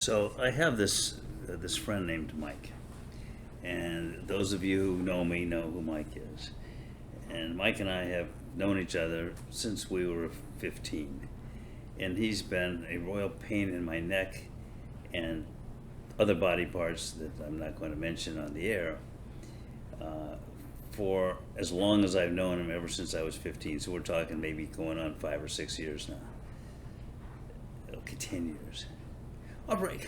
So I have this friend named Mike, and those of you who know me know who Mike is. And Mike and I have known each other since we were 15, and he's been a royal pain in my neck and other body parts that I'm not going to mention on the air for as long as I've known him, ever since I was 15. So we're talking maybe going on 5 or 6 years now. Okay, 10 years. All right.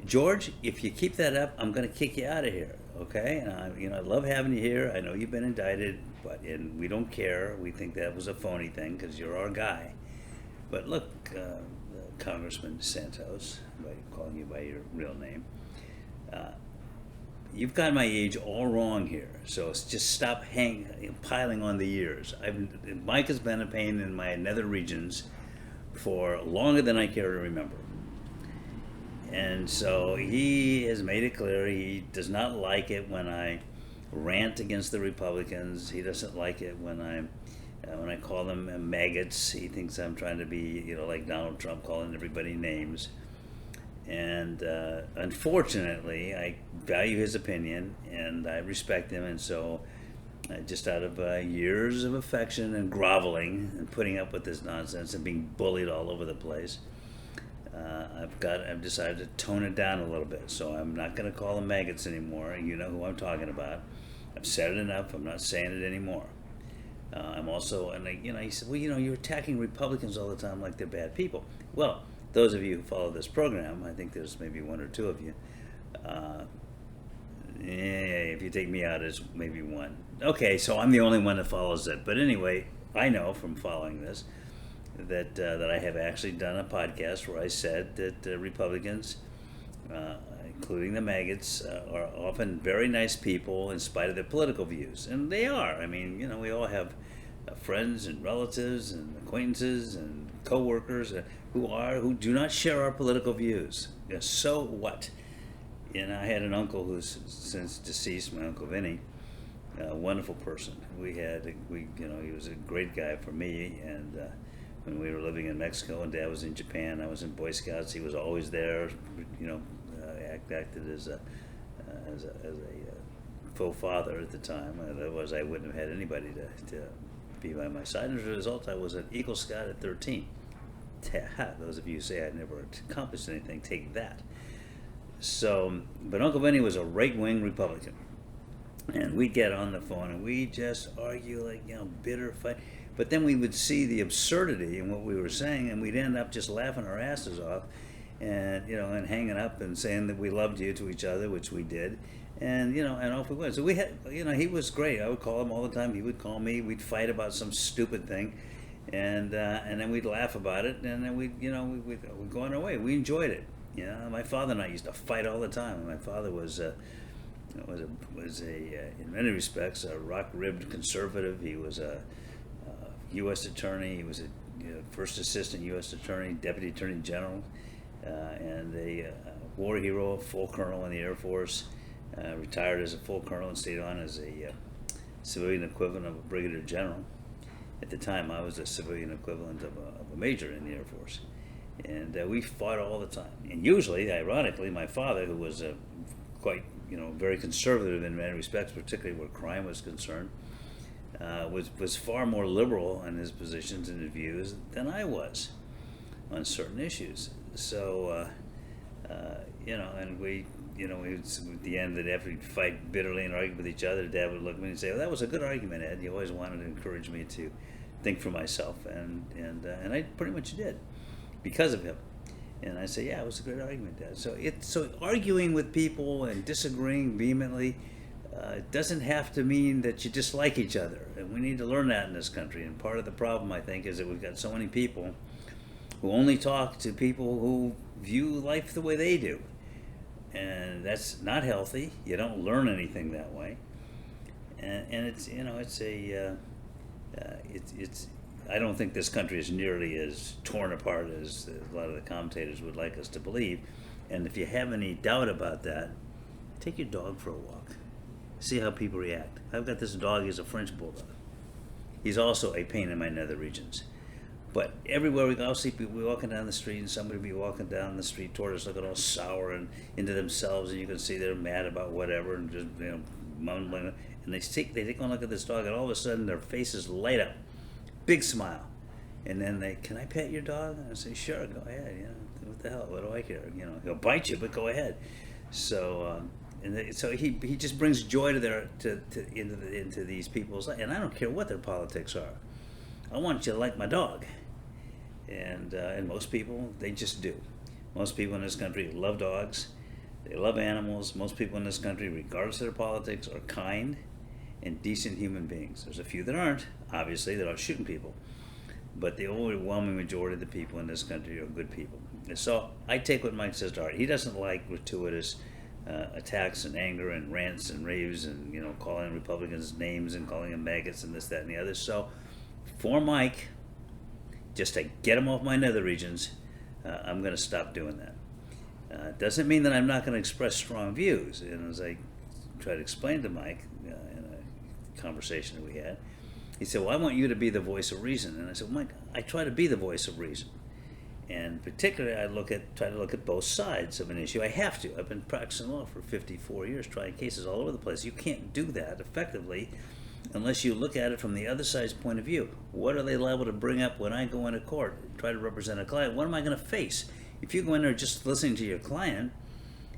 George, if you keep that up, I'm going to kick you out of here. Okay? And I love having you here. I know you've been indicted, and we don't care. We think that was a phony thing because you're our guy. But look, Congressman DeSantis, by calling you by your real name, you've got my age all wrong here. So just stop piling on the years. Mike has been a pain in my nether regions for longer than I care to remember. And so he has made it clear he does not like it when I rant against the Republicans. He doesn't like it when I call them maggots. He thinks I'm trying to be, like Donald Trump, calling everybody names. And unfortunately, I value his opinion and I respect him. And so just out of years of affection and groveling and putting up with this nonsense and being bullied all over the place, I've decided to tone it down a little bit. So I'm not going to call them maggots anymore. You know who I'm talking about. I've said it enough. I'm not saying it anymore. I'm also, and he said, well, you're attacking Republicans all the time like they're bad people. Well, those of you who follow this program, I think there's maybe one or two of you. If you take me out as maybe one. Okay, so I'm the only one that follows it. But anyway, I know from following this that I have actually done a podcast where I said that Republicans, including the maggots, are often very nice people in spite of their political views. And they are. I mean, we all have friends and relatives and acquaintances and co-workers who do not share our political views. So what? I had an uncle who's since deceased, my Uncle Vinny, a wonderful person. He was a great guy for me, and when we were living in Mexico and Dad was in Japan, I was in Boy Scouts, he was always there, acted as a faux father at the time. Otherwise, I wouldn't have had anybody to be by my side. And as a result, I was an Eagle Scout at 13. Those of you who say I never accomplished anything, take that. So, but Uncle Vinny was a right-wing Republican. And we'd get on the phone and we'd just argue like, bitter fight. But then we would see the absurdity in what we were saying, and we'd end up just laughing our asses off and, and hanging up and saying that we loved you to each other, which we did. And, and off we went. So we had, he was great. I would call him all the time. He would call me. We'd fight about some stupid thing. And then we'd laugh about it, and then we'd go on our way. We enjoyed it. My father and I used to fight all the time. My father was in many respects a rock-ribbed conservative. He was a U.S. attorney. He was a first assistant U.S. attorney, deputy attorney general, and a war hero, full colonel in the Air Force. Retired as a full colonel and stayed on as a civilian equivalent of a brigadier general. At the time, I was a civilian equivalent of a major in the Air Force. And we fought all the time. And usually, ironically, my father, who was quite, very conservative in many respects, particularly where crime was concerned, was far more liberal in his positions and his views than I was on certain issues. So, and we at the end of it, after we'd fight bitterly and argue with each other, Dad would look at me and say, well, that was a good argument, Ed. You always wanted to encourage me to think for myself. And I pretty much did because of him. And I say, yeah, it was a great argument, Dad. So arguing with people and disagreeing vehemently doesn't have to mean that you dislike each other. And we need to learn that in this country. And part of the problem, I think, is that we've got so many people who only talk to people who view life the way they do. And that's not healthy. You don't learn anything that way. And it's, it's I don't think this country is nearly as torn apart as a lot of the commentators would like us to believe. And if you have any doubt about that, take your dog for a walk. See how people react. I've got this dog, he's a French bulldog. He's also a pain in my nether regions. But everywhere we go, I'll see people walking down the street, and somebody will be walking down the street toward us looking all sour and into themselves, and you can see they're mad about whatever and just, mumbling. And they take one look at this dog, and all of a sudden their faces light up, big smile. And then can I pet your dog? And I say, sure, go ahead. What the hell? What do I care? He'll bite you, but go ahead. So, so he just brings joy into these people's life, and I don't care what their politics are. I want you to like my dog, and most people, they just do. Most people in this country love dogs. They love animals. Most people in this country, regardless of their politics, are kind and decent human beings. There's a few that aren't, obviously, that are shooting people. But the overwhelming majority of the people in this country are good people. And so I take what Mike says to heart. He doesn't like gratuitous attacks and anger and rants and raves and calling Republicans names and calling them maggots and this, that, and the other. So for Mike, just to get him off my nether regions, I'm going to stop doing that. Doesn't mean that I'm not going to express strong views. And as I tried to explain to Mike in a conversation that we had, he said, well, I want you to be the voice of reason. And I said, well, Mike, I try to be the voice of reason. And particularly, I try to look at both sides of an issue. I have to. I've been practicing law for 54 years, trying cases all over the place. You can't do that effectively unless you look at it from the other side's point of view. What are they liable to bring up when I go into court and try to represent a client? What am I going to face? If you go in there just listening to your client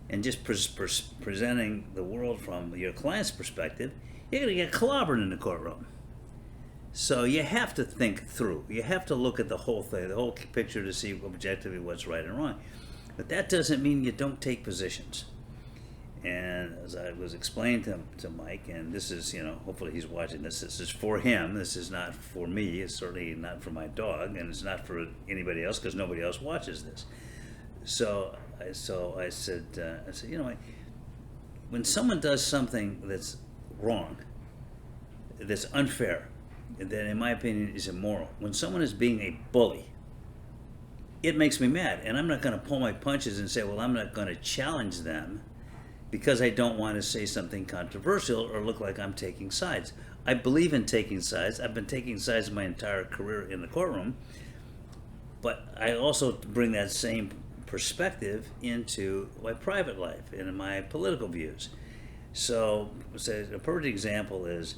and just presenting the world from your client's perspective, you're going to get clobbered in the courtroom. So you have to think through. You have to look at the whole thing, the whole picture, to see objectively what's right and wrong. But that doesn't mean you don't take positions. And as I was explaining to Mike, and this is, hopefully he's watching this. This is for him. This is not for me. It's certainly not for my dog, and it's not for anybody else because nobody else watches this. So I said, when someone does something that's wrong, that's unfair, that in my opinion is immoral. When someone is being a bully, it makes me mad, and I'm not going to pull my punches and say, well, I'm not going to challenge them because I don't want to say something controversial or look like I'm taking sides. I believe in taking sides. I've been taking sides my entire career in the courtroom, but I also bring that same perspective into my private life and in my political views. So a perfect example is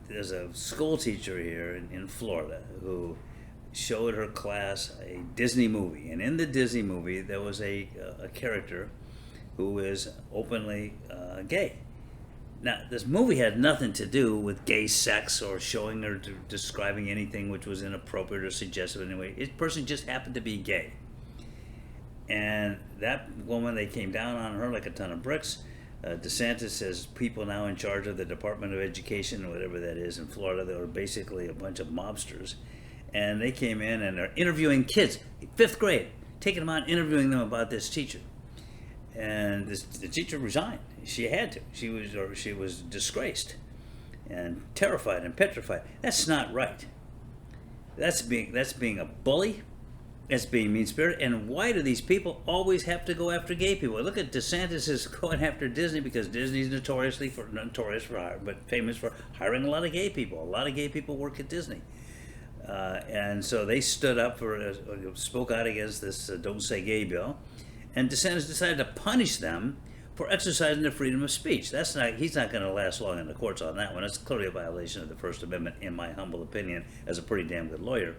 there's a school teacher here in Florida who showed her class a Disney movie, and in the Disney movie there was a character who is openly gay. Now, this movie had nothing to do with gay sex or showing or describing anything which was inappropriate or suggestive in any way. This person just happened to be gay. And that woman, they came down on her like a ton of bricks. DeSantis has people now in charge of the Department of Education, or whatever that is, in Florida. They were basically a bunch of mobsters. And they came in and are interviewing kids, 5th grade, taking them out, interviewing them about this teacher. And the teacher resigned. She had to. She was disgraced and terrified and petrified. That's not right. That's being a bully. That's being mean-spirited. And why do these people always have to go after gay people? Look at DeSantis is going after Disney because Disney's but famous for hiring a lot of gay people. A lot of gay people work at Disney. And so they stood up spoke out against this Don't Say Gay bill. And DeSantis decided to punish them for exercising their freedom of speech. He's not going to last long in the courts on that one. It's clearly a violation of the First Amendment, in my humble opinion, as a pretty damn good lawyer.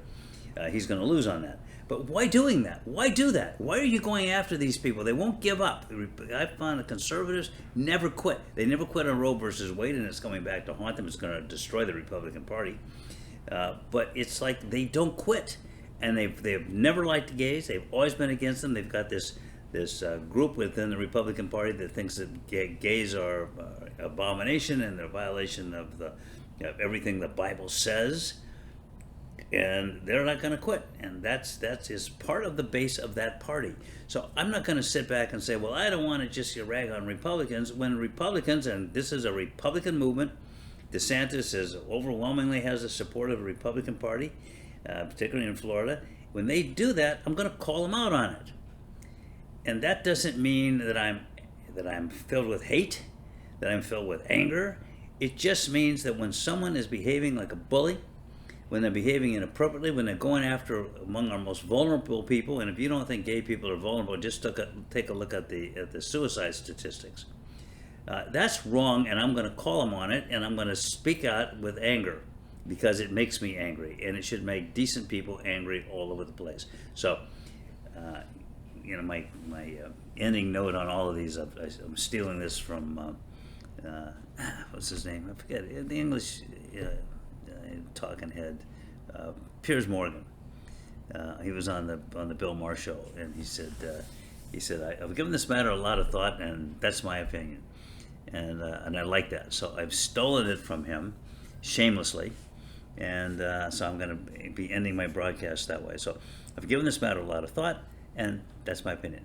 He's going to lose on that. But why doing that? Why do that? Why are you going after these people? They won't give up. I found the conservatives never quit. They never quit on Roe versus Wade, and it's coming back to haunt them. It's going to destroy the Republican Party. But it's like they don't quit. And they've never liked gays. They've always been against them. They've got this group within the Republican Party that thinks that gays are abomination and they're a violation of everything the Bible says. And they're not going to quit, and that is part of the base of that party. So I'm not going to sit back and say, well, I don't want to just rag on Republicans, when Republicans, and this is a Republican movement, DeSantis overwhelmingly has the support of the Republican Party, particularly in Florida. When they do that, I'm going to call them out on it. And that doesn't mean that I'm filled with hate, that I'm filled with anger. It just means that when someone is behaving like a bully, when they're behaving inappropriately, when they're going after among our most vulnerable people. And if you don't think gay people are vulnerable, just take a look at the suicide statistics. That's wrong, and I'm going to call them on it, and I'm going to speak out with anger because it makes me angry, and it should make decent people angry all over the place. So, my ending note on all of these, I'm stealing this from what's his name? I forget the English talking head, Piers Morgan. He was on the Bill Maher show, and he said I've given this matter a lot of thought, and that's my opinion, and I like that. So I've stolen it from him shamelessly, and so I'm going to be ending my broadcast that way. So I've given this matter a lot of thought, and that's my opinion.